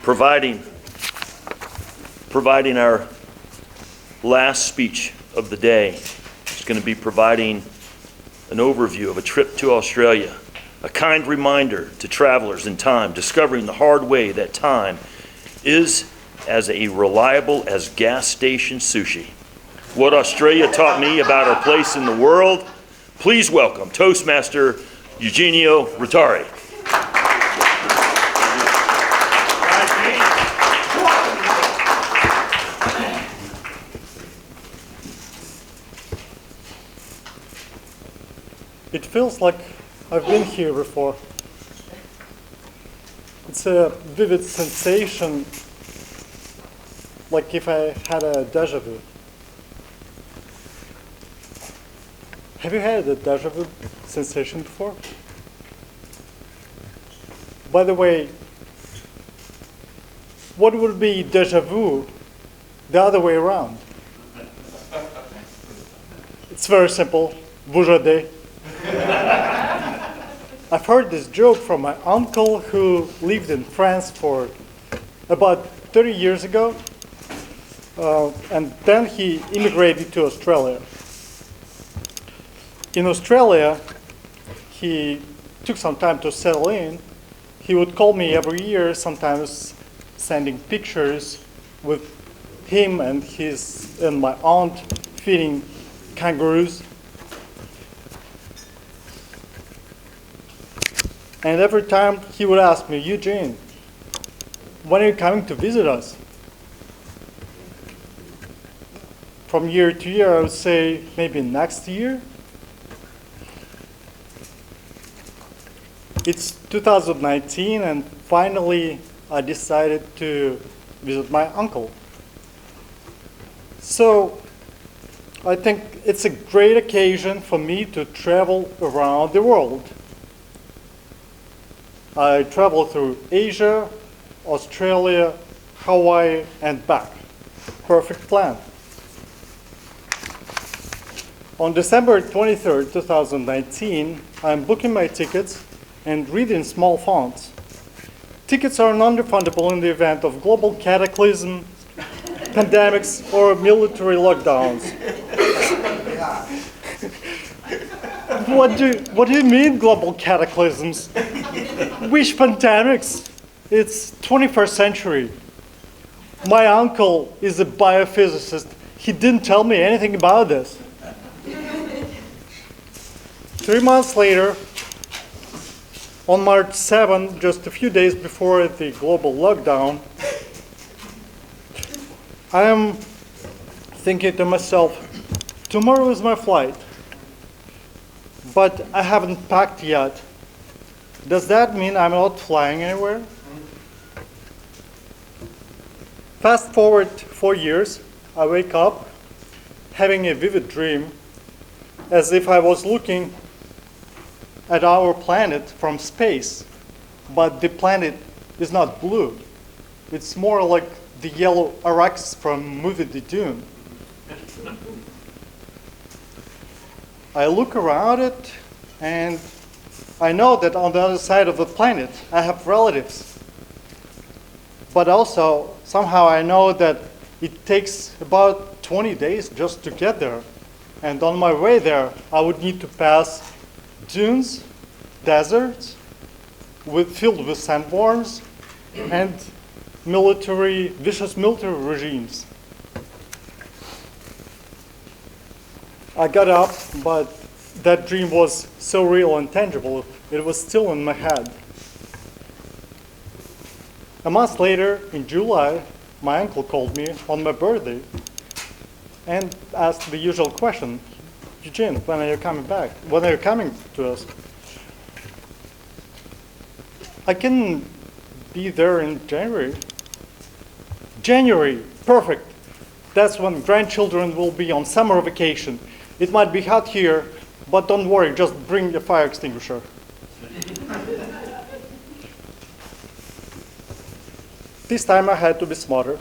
providing our last speech of the day. Is going to be providing an overview of a trip to Australia, a kind reminder to travelers in time, discovering the hard way that time is as reliable as gas station sushi. What Australia taught me about our place in the world. Please welcome Toastmaster Eugeniu Rotari. It feels like I've been here before. It's a vivid sensation, like if I had a déjà vu. Have you had a déjà vu sensation before? By the way, what would be déjà vu the other way around? It's very simple. Vous. I've heard this joke from my uncle who lived in France for about 30 years ago, and then he immigrated to Australia. In Australia, he took some time to settle in. He would call me every year, sometimes sending pictures with him and my aunt feeding kangaroos. And every time he would ask me, Eugene, when are you coming to visit us? From year to year, I would say maybe next year. It's 2019, and finally I decided to visit my uncle. So I think it's a great occasion for me to travel around the world. I traveled through Asia, Australia, Hawaii, and back. Perfect plan. On December 23rd, 2019, I'm booking my tickets and read in small fonts. Tickets are non-refundable in the event of global cataclysm, pandemics, or military lockdowns. What do you mean global cataclysms? Which pandemics? It's 21st century. My uncle is a biophysicist. He didn't tell me anything about this. 3 months later, on March 7, just a few days before the global lockdown, I am thinking to myself, tomorrow is my flight, but I haven't packed yet. Does that mean I'm not flying anywhere? Fast forward 4 years, I wake up having a vivid dream as if I was looking at our planet from space, but the planet is not blue. It's more like the yellow Arax from movie The Dune. I look around it and I know that on the other side of the planet I have relatives. But also somehow I know that it takes about 20 days just to get there. And on my way there, I would need to pass dunes, deserts, filled with sandworms, and vicious military regimes. I got up, but that dream was so real and tangible, it was still in my head. A month later, in July, my uncle called me on my birthday and asked the usual question, Eugene, when are you coming back? When are you coming to us? I can be there in January. January, perfect. That's when grandchildren will be on summer vacation. It might be hot here, but don't worry, just bring a fire extinguisher. This time I had to be smarter.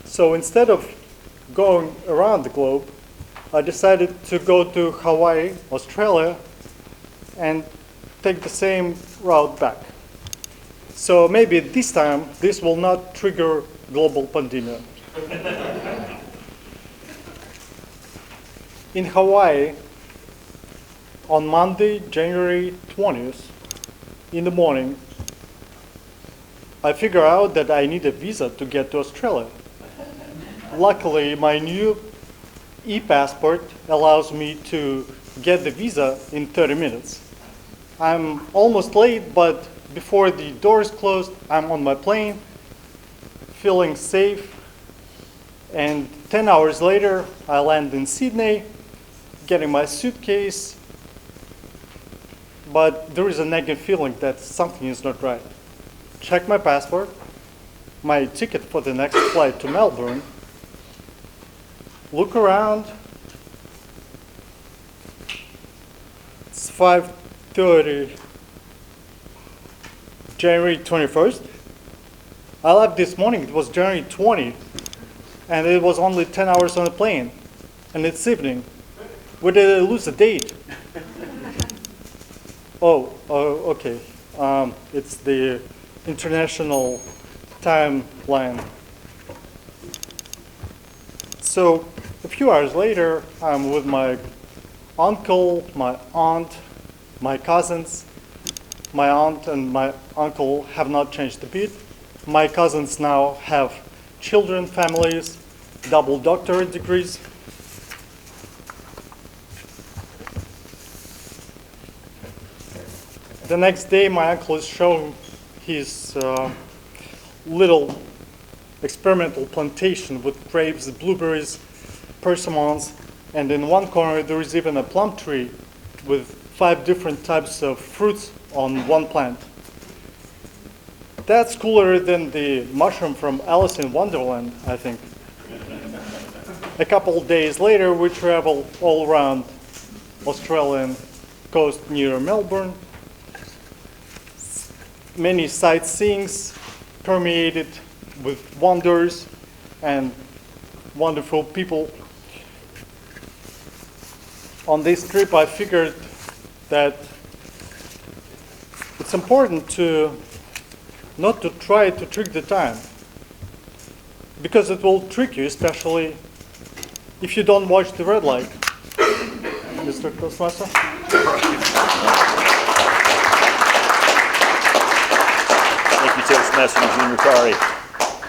So instead of going around the globe, I decided to go to Hawaii, Australia, and take the same route back. So maybe this time, this will not trigger global pandemic. In Hawaii, on Monday, January 20th, in the morning, I figure out that I need a visa to get to Australia. Luckily, my new e-passport allows me to get the visa in 30 minutes. I'm almost late, but before the doors closed, I'm on my plane, feeling safe. And 10 hours later, I land in Sydney, getting my suitcase. But there is a nagging feeling that something is not right. Check my passport, my ticket for the next flight to Melbourne, look around. It's 5:30, January 21st. I left this morning, it was January 20th, and it was only 10 hours on the plane, and it's evening. Where did I lose the date? Oh, okay. It's the international timeline. So a few hours later, I'm with my uncle, my aunt, my cousins. My aunt and my uncle have not changed a bit. My cousins now have children, families, double doctorate degrees. The next day, my uncle is showing his little experimental plantation with grapes, blueberries, persimmons, and in one corner there is even a plum tree with 5 different types of fruits on one plant. That's cooler than the mushroom from Alice in Wonderland, I think. A couple of days later, we travel all around Australian coast near Melbourne. Many sightseeings permeated with wonders and wonderful people. On this trip, I figured that it's important to not to try to trick the time, because it will trick you, especially if you don't watch the red light. Mr. Toastmaster? Thank you, Toastmaster Eugeniu Rotari.